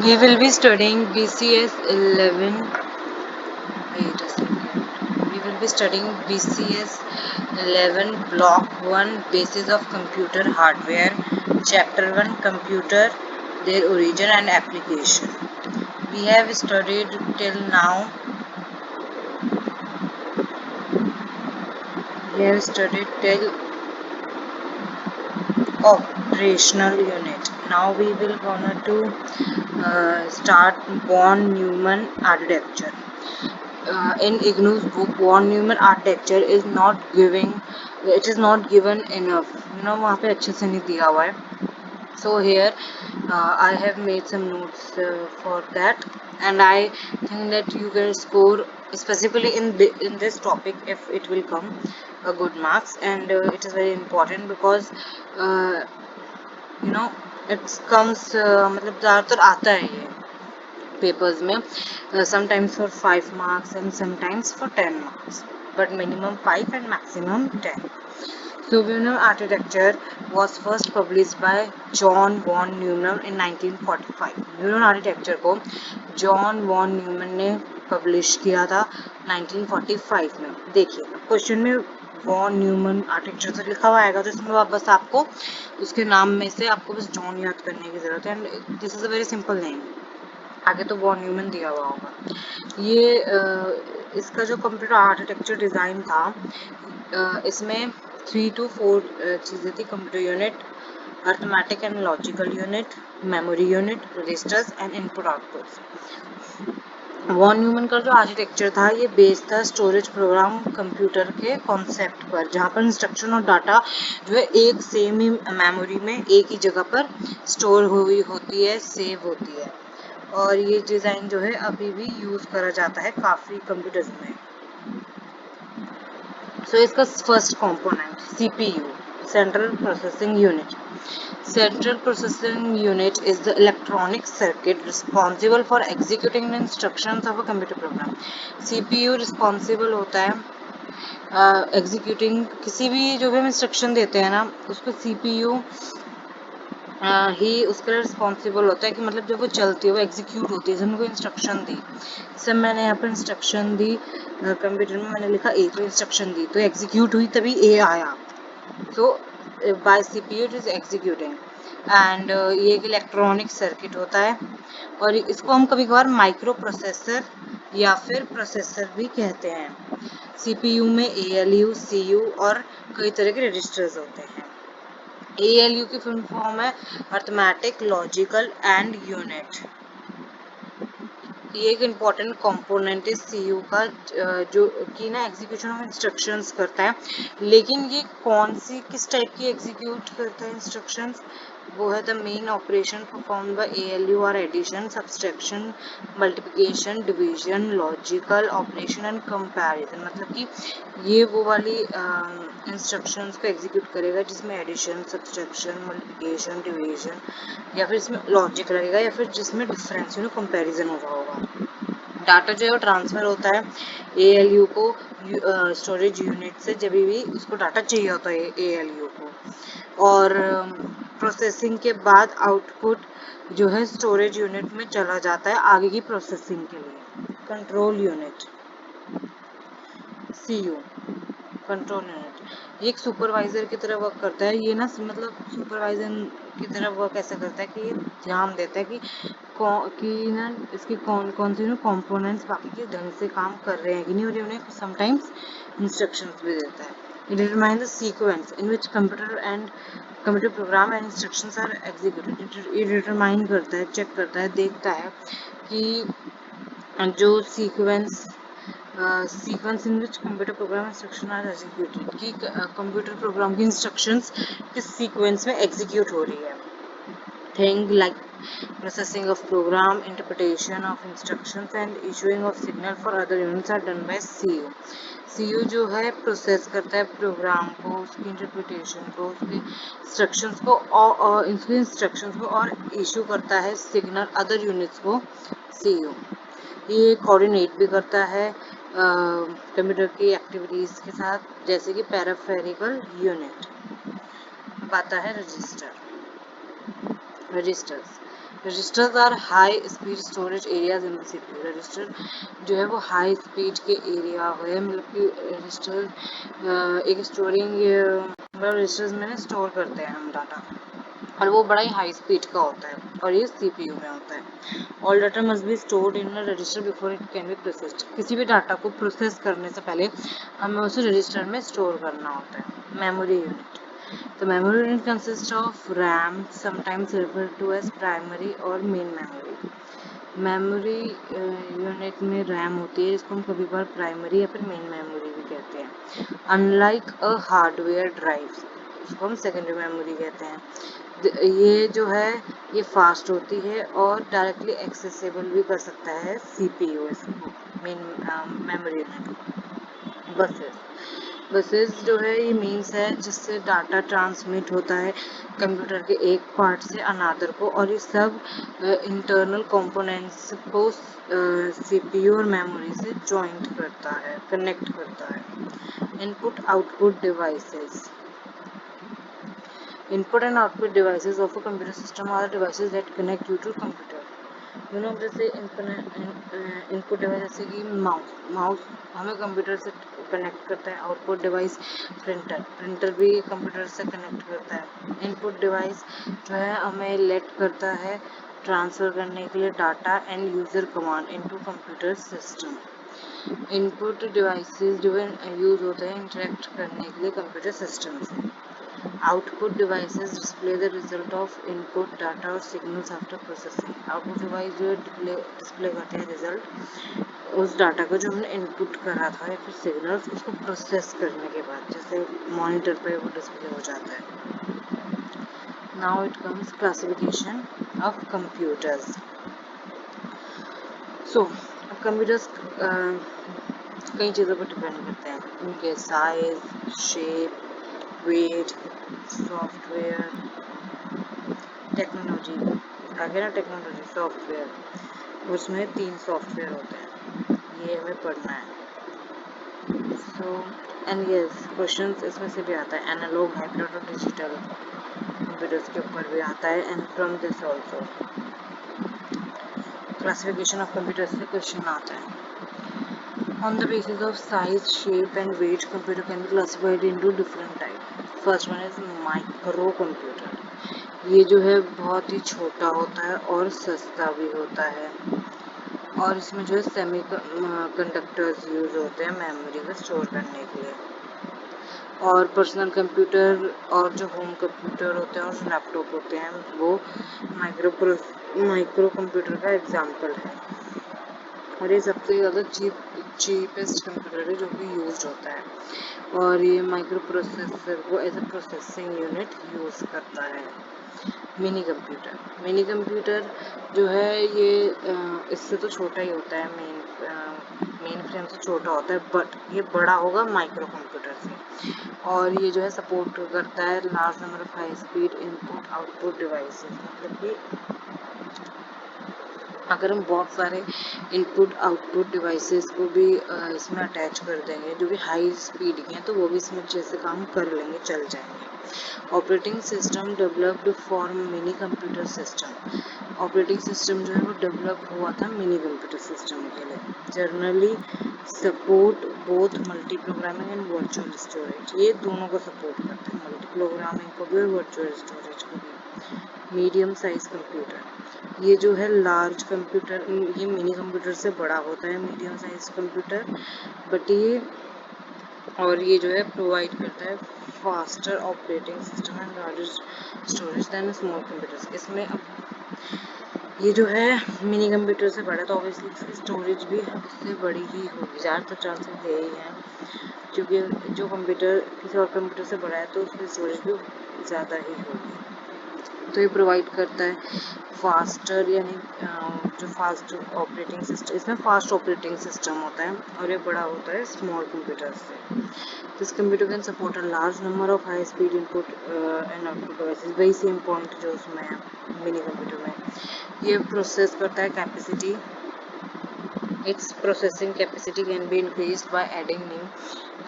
We will be studying BCS 11. Wait a second. We will be studying BCS 11 Block 1 Basis of Computer Hardware, Chapter 1 Computer, their origin and application. We have studied till now. We have studied till operational unit. Now we will gonna to start von Neumann architecture. In IGNOU's book, von Neumann architecture is not giving, it is not given enough. वहाँ पे अच्छे से नहीं दिया हुआ है. So here I have made some notes for that, and I think that you can score specifically in this topic if it will come a good marks, and it is very important because uh, you know it comes मतलब ज़्यादातर आता है ये papers में sometimes for 5 marks and sometimes for 10 marks, but minimum 5 and maximum 10. So Neumann architecture was first published by John von Neumann in 1945. Neumann architecture को John von Neumann ने publish किया था 1945 में. देखिए क्वेश्चन में वॉन न्यूमन आर्किटेक्चर से लिखा हुआ आएगा, तो इसमें बस आपको उसके नाम में से आपको बस जॉन याद करने की जरूरत है, and this is a very simple name. आगे तो वॉन न्यूमन दिया हुआ होगा. ये इसका जो कंप्यूटर आर्किटेक्चर डिज़ाइन था, इसमें 3 to 4 चीज़ें थी. Computer unit, arithmetic and logical unit, memory unit, registers and input outputs. Von Neumann का जो आर्किटेक्चर था ये बेस्ड था स्टोरेज प्रोग्राम कंप्यूटर के कॉन्सेप्ट पर, जहाँ पर इंस्ट्रक्शन और डाटा जो है एक सेम ही मेमोरी में एक ही जगह पर स्टोर हुई होती है, सेव होती है. और ये डिज़ाइन जो है अभी भी यूज़ करा जाता है काफ़ी कंप्यूटर्स में. सो इसका first component CPU, central processing unit. Central Processing Unit is the electronic circuit responsible for executing the instructions of a computer program. CPU responsible होता है executing किसी भी जो भी हम instruction देते हैं ना, उसको CPU ही उसके लिए रिस्पॉन्सिबल होता है कि मतलब जब वो चलती है, वो एग्जीक्यूट होती है. जैसे उनको इंस्ट्रक्शन दी, जैसे मैंने यहाँ पर इंस्ट्रक्शन दी कंप्यूटर में, मैंने लिखा ए, तो इंस्ट्रक्शन दी तो एग्जीक्यूट हुई तभी ए आया. तो by CPU it is executing. And ये एक इलेक्ट्रॉनिक सर्किट होता है, और इसको हम कभी कभार माइक्रो प्रोसेसर या फिर प्रोसेसर भी कहते हैं. CPU में ALU, CU और कई तरह के रजिस्टर्स होते हैं. ALU की फुल फॉर्म है अर्थमेटिक लॉजिकल एंड यूनिट. ये एक इम्पॉर्टेंट कंपोनेंट है CU का, जो कि ना एग्जीक्यूशन ऑफ इंस्ट्रक्शंस करता है. लेकिन ये कौन सी किस टाइप की एग्जीक्यूट करता है इंस्ट्रक्शंस, वो है the main operation perform by ALU और addition, subtraction, multiplication, division, logical operation and comparison. मतलब कि ये वो वाली इंस्ट्रक्शंस को एग्जीक्यूट करेगा जिसमें एडिशन, सब्सट्रैक्शन, मल्टीप्लिकेशन, डिवीजन, या फिर इसमें लॉजिक लगेगा, या फिर जिसमें डिफरेंस कंपैरिजन हो रहा होगा. डाटा जो है वो ट्रांसफ़र होता है ALU को स्टोरेज यूनिट से, जब भी उसको डाटा चाहिए होता है ALU को. और प्रोसेसिंग के बाद आउटपुट जो है स्टोरेज यूनिट में चला जाता है आगे की प्रोसेसिंग के लिए. Control unit CU, control unit, ये एक सुपरवाइजर की तरह वर्क करता है. ये ना मतलब सुपरवाइजर की तरह वर्क ऐसा करता है कि ये ध्यान देता है कि ना इसके कौन कौन से कंपोनेंट्स बाकी के ढंग से काम कर रहे हैं कि नहीं, और उन्हें समटाइम्स इंस्ट्रक्शंस भी देता है. It determine the sequence in which computer program and instructions are executed. ये डिटरमाइन करता है, चेक करता है, देखता है कि जो sequence in which computer program instruction are executed, कि कंप्यूटर प्रोग्राम की इंस्ट्रक्शंस किस सीक्वेंस में एग्जीक्यूट हो रही है. Thing like processing of program, interpretation of instructions and issuing of signal for other units are done by CU. CU जो है process करता है प्रोग्राम को, उसकी इंटरप्रिटेशन को, उसके इंस्ट्रक्शंस को और इसके इंस्ट्रक्शंस को, और इशू करता है सिग्नल अदर यूनिट्स को CU. ये कोऑर्डिनेट भी करता है कंप्यूटर की एक्टिविटीज़ के साथ, जैसे कि पैराफेरिकल यूनिट. अब आता है registers. Registers are high speed storage areas in CPU. Register जो है वो हाई स्पीड के एरिया है, मतलब कि रजिस्टर एक स्टोरिंग, मतलब रजिस्टर्स में स्टोर करते हैं हम डाटा, और वो बड़ा ही हाई स्पीड का होता है, और ये सीपीयू में होता है। All data must be stored in a resistor before it can be processed. किसी भी डाटा को प्रोसेस करने से पहले हमें उसे रजिस्टर में स्टोर करना होता है। Memory unit, the memory unit consists of RAM, sometimes referred to as primary or main memory। Memory unit में रैम होती है, जिसको हम कभी बार प्राइमरी या फिर मेन मेमोरी भी कहते हैं। अनलाइक अ हार्डवेयर ड्राइव, इसको हम सेकेंडरी मेमोरी कहते हैं। ये जो है ये फास्ट होती है और डायरेक्टली एक्सेसिबल भी कर सकता है सीपीयू इसको, मेन मेमोरी यूनिट को। बसेस जो है ये मीन्स है जिससे डाटा ट्रांसमिट होता है कंप्यूटर के एक पार्ट से अनादर को, और ये सब इंटरनल कंपोनेंट्स को सीपीयू और मेमोरी से जॉइंट करता है, कनेक्ट करता है। Input output devices, input and output devices of a computer system are the devices that connect you to computer। जैसे इनपुट डिवाइस जैसे कि माउस हमें कंप्यूटर से कनेक्ट करता है। आउटपुट डिवाइस प्रिंटर भी कंप्यूटर से कनेक्ट करता है। इनपुट डिवाइस जो है हमें लेट करता है ट्रांसफ़र करने के लिए data and user command into computer system. Input devices जो है यूज़ होते हैं इंटरेक्ट करने के लिए कंप्यूटर सिस्टम से। Output devices display the result of input data और signals after processing. Output device जो है डिस्प्ले करते हैं रिजल्ट, उस डाटा को जो हमने इनपुट करा था या फिर सिग्नल्स, उसको प्रोसेस करने के बाद जैसे मॉनिटर पे वो डिस्प्ले हो जाता है। Now it comes classification of computers. So computers कई चीज़ों पर डिपेंड करते हैं, उनके size, shape, weight, software, technology. आगे ना टेक्नोलॉजी, सॉफ्टवेयर, उसमें 3 सॉफ्टवेयर होते हैं, ये हमें पढ़ना है। सो एंड यस क्वेश्चन इसमें से भी आता है, एनालॉग, हाइब्रिड और डिजिटल कंप्यूटर्स के ऊपर भी आता है। And from this also classification of computers से क्वेश्चन आता है। On the basis of size, shape and weight, computer can be classified into different types. First one is microcomputer। ये जो है बहुत ही छोटा होता है और सस्ता भी होता है, और इसमें जो है सेमी कंडक्टर्स यूज होते हैं मेमोरी को स्टोर करने के लिए। और पर्सनल कंप्यूटर और जो होम कंप्यूटर होते हैं और लैपटॉप होते हैं वो माइक्रो कंप्यूटर का एग्जाम्पल है, और ये सबसे ज़्यादा चीपेस्ट कंप्यूटर है जो कि यूज होता है, और ये माइक्रो प्रोसेसर को as a processing unit use करता है। मिनी कंप्यूटर जो है ये इससे तो छोटा ही होता है, मेन फ्रेम से छोटा होता है, बट ये बड़ा होगा माइक्रो कंप्यूटर से, और ये जो है सपोर्ट करता है large number of high speed input output devices. मतलब कि अगर हम बहुत सारे इनपुट आउटपुट डिवाइसेस को भी इसमें अटैच कर देंगे जो भी हाई स्पीड के हैं, तो वो भी इसमें अच्छे से काम कर लेंगे, चल जाएंगे। Operating system developed for mini computer system. Operating system जो है वो डेवलप हुआ था मिनी कंप्यूटर सिस्टम के लिए। Generally support both multi programming and virtual storage. ये दोनों को सपोर्ट करते हैं, मल्टी प्रोग्रामिंग को भी और वर्चुअल स्टोरेज को भी। मीडियम साइज कंप्यूटर, ये जो है लार्ज कंप्यूटर, ये मिनी कंप्यूटर से बड़ा होता है मीडियम साइज कंप्यूटर, बट ये और ये जो है प्रोवाइड करता है faster operating system and larger storage than small computers. इसमें अब ये जो है मिनी कंप्यूटर से बड़ा, तो ऑब्वियसली इसकी स्टोरेज भी इससे बड़ी ही होगी, ज़्यादातर चांसेस यही हैं, क्योंकि जो कंप्यूटर किसी और कंप्यूटर से बड़ा है तो उसकी स्टोरेज भी ज़्यादा ही होगी। तो ये प्रोवाइड करता है फास्टर, यानी जो फास्ट ऑपरेटिंग सिस्टम, इसमें फास्ट ऑपरेटिंग सिस्टम होता है, और ये बड़ा होता है स्मॉल कंप्यूटर से। This computer can support a large number of high speed input and output devices. वही सेम पॉइंट जो उसमें है मिनी कंप्यूटर में। ये प्रोसेस करता है capacity it's processing capacity can be increase by adding new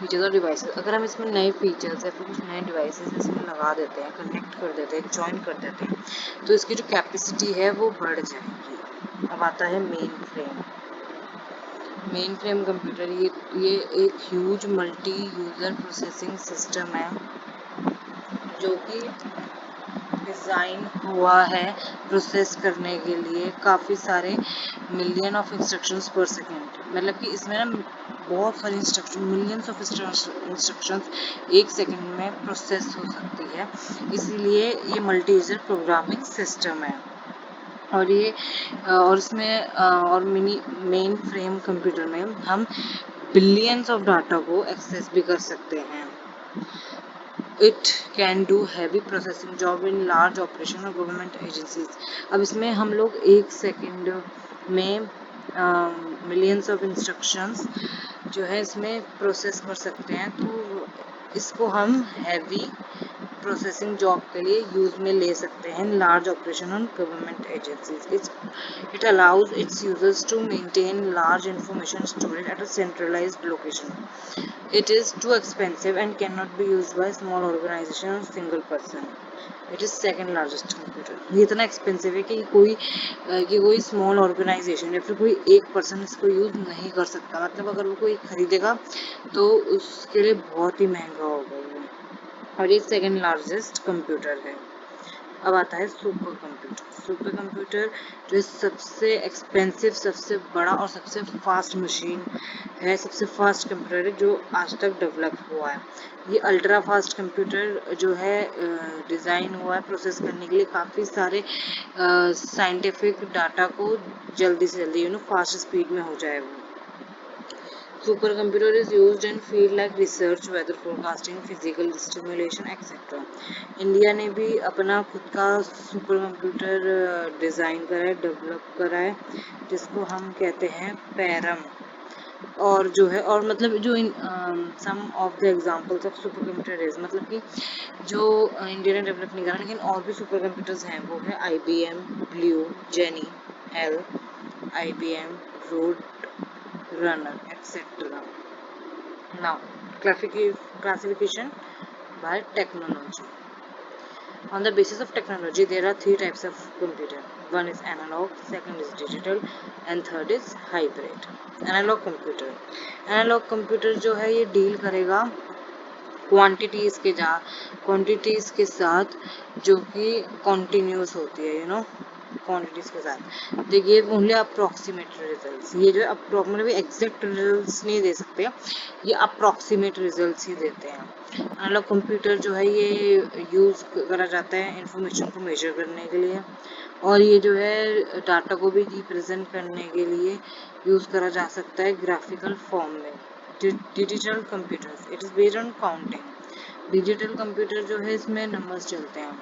features और डिवाइसेस। अगर हम इसमें नए फीचर्स या फिर कुछ नए डिवाइसेस इसमें लगा देते हैं, कनेक्ट कर देते हैं, ज्वाइन कर देते हैं, तो इसकी जो कैपेसिटी है वो बढ़ जाएगी। अब आता है main frame. Main frame computer ये एक huge multi user processing system है जो कि डिज़ाइन हुआ है प्रोसेस करने के लिए काफ़ी सारे मिलियन ऑफ इंस्ट्रक्शंस पर सेकेंड। मतलब कि इसमें ना बहुत सारी इंस्ट्रक्शन, मिलियंस ऑफ इंस्ट्रक्शंस एक सेकेंड में प्रोसेस हो सकती है, इसीलिए ये मल्टी यूज़र प्रोग्रामिंग सिस्टम है। और ये और इसमें और मेन फ्रेम कंप्यूटर में हम बिलियंस ऑफ डाटा को एक्सेस भी कर सकते हैं। It can do heavy processing job in large operation और गवर्नमेंट एजेंसीज। अब इसमें हम लोग एक सेकेंड में मिलियंस ऑफ इंस्ट्रक्शंस जो है इसमें प्रोसेस कर सकते हैं, तो इसको हम हैवी प्रोसेसिंग जॉब के लिए यूज में ले सकते हैं large operation on government agencies. It allows its users to maintain large information storage at a centralised location. It is too expensive and cannot be used by small organization or single person. It is second largest computer. ये इतना expensive है कि कोई small organisation या फिर कोई एक person इसको यूज नहीं कर सकता। मतलब अगर वो कोई खरीदेगा तो उसके लिए बहुत ही महंगा होगा ये, और ये सेकेंड लार्जेस्ट कंप्यूटर है। अब आता है सुपर कंप्यूटर। सुपर कंप्यूटर जो सबसे एक्सपेंसिव, सबसे बड़ा और सबसे फास्ट मशीन है, सबसे फास्ट कंप्यूटर है जो आज तक डेवलप हुआ है। ये अल्ट्रा फास्ट कंप्यूटर जो है डिज़ाइन हुआ है प्रोसेस करने के लिए काफ़ी सारे साइंटिफिक डाटा को जल्दी से जल्दी फास्ट स्पीड में हो जाए वो। Supercomputer is used in field like research, weather forecasting, physical stimulation, etc. India ने भी अपना खुद का सुपर कंप्यूटर डिज़ाइन करा है, डेवलप करा है, जिसको हम कहते हैं पैरम। और जो है और मतलब जो in some of the examples of super computer is, मतलब कि जो इंडिया ने डेवलप नहीं करा लेकिन और भी सुपर कंप्यूटर्स हैं, वो है IBM, blue, jenny, L, IBM, road runner, etc. Now, classification by technology. On the basis of technology, there are three types of computer. One is analog, second is digital, and third is hybrid. Analog computer. Analog computer जो है ये deal करेगा quantities के साथ जो कि continuous होती है, क्वांटिटीज के साथ। They give only approximate results. ये जो मतलब एग्जैक्ट रिजल्ट्स नहीं दे सकते, ये अप्रोक्सीमेट रिजल्ट्स ही देते हैं। एनालॉग कंप्यूटर जो है ये यूज करा जाता है इंफॉर्मेशन को मेजर करने के लिए, और ये जो है डाटा को भी रिप्रेजेंट करने के लिए यूज करा जा सकता है ग्राफिकल फॉर्म में। Digital computers, it is based on counting. Digital computer जो है इसमें नंबर्स चलते हैं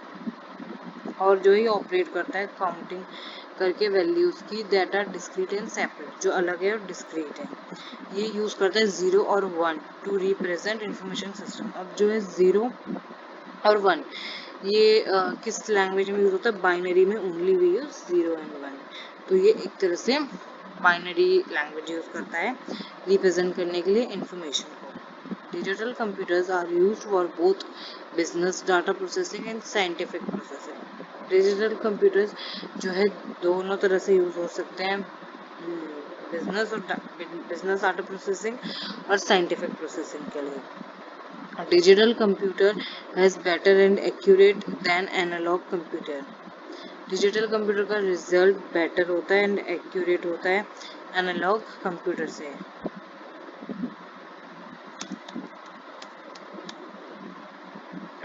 और जो ही ऑपरेट करता है काउंटिंग करके वैल्यूज की, that are discrete and separate, जो अलग है और डिस्क्रीट है। ये यूज करता है 0 और 1 टू रिप्रेजेंट इंफॉर्मेशन सिस्टम। अब जो है 0 और 1 ये किस लैंग्वेज में यूज होता है? बाइनरी में ओनली वी यूज 0 एंड 1। तो ये एक तरह से बाइनरी लैंग्वेज यूज करता है रिप्रेजेंट करने के लिए इंफॉर्मेशन को। Digital computers are used for both business data processing and scientific processing. Digital computers जो है दोनों तरह से यूज हो सकते हैं, बिजनेस डाटा प्रोसेसिंग और साइंटिफिक प्रोसेसिंग के लिए। Digital computer has better and accurate than analog computer. Digital computer का रिजल्ट बेटर होता है एंड एक्यूरेट होता है एनालॉग कंप्यूटर से।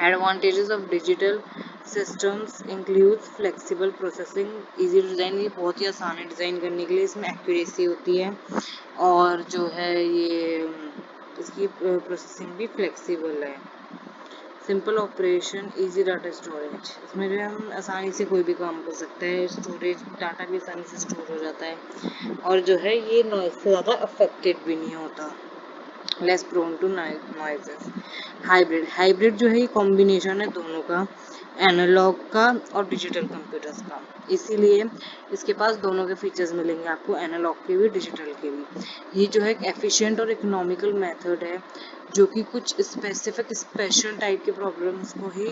Advantages of digital systems includes flexible processing, easy design, ये बहुत ही आसान है डिज़ाइन करने के लिए, इसमें एक्यूरेसी होती है और जो है ये इसकी प्रोसेसिंग भी फ्लेक्सिबल है। Simple operation, easy data storage, इसमें जो है हम आसानी से कोई भी काम कर सकते हैं, स्टोरेज डाटा भी आसानी से स्टोर हो जाता है और जो है ये नॉइज से ज़्यादा अफेक्टेड भी नहीं होता, less prone to noises. Hybrid जो है ये कॉम्बिनेशन है दोनों का, एनालॉग का और डिजिटल कंप्यूटर्स का। इसीलिए इसके पास दोनों के फीचर्स मिलेंगे आपको, एनालॉग के भी डिजिटल के भी। ये जो है एक एफिशिएंट और इकोनॉमिकल मेथड है जो कि कुछ स्पेसिफिक स्पेशल टाइप के प्रॉब्लम्स को ही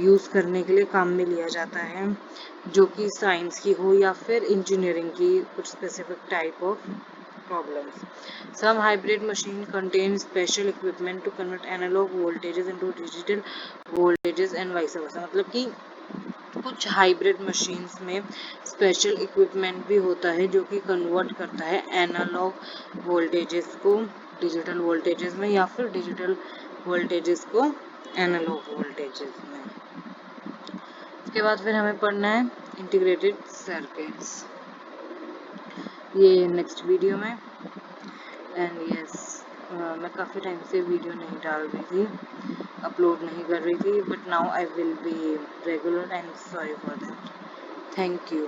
यूज़ करने के लिए काम में लिया जाता है, जो कि साइंस की हो या फिर इंजीनियरिंग की कुछ specific type of problems. Some hybrid machine contain special equipment to convert analog voltages into digital voltages and vice versa. मतलब कि कुछ हाइब्रिड मशीन्स में स्पेशल इक्विपमेंट भी होता है जो कि कन्वर्ट करता है एनालॉग वोल्टेजेस को डिजिटल वोल्टेजेस में या फिर डिजिटल वोल्टेजेस को एनालॉग वोल्टेजेस में। उसके बाद फिर हमें पढ़ना है इंटीग्रेटेड सर्किट्स, ये नेक्स्ट वीडियो में। एंड यस, मैं काफ़ी टाइम से वीडियो नहीं डाल रही थी, अपलोड नहीं कर रही थी, but now I will be regular and sorry for that. Thank you.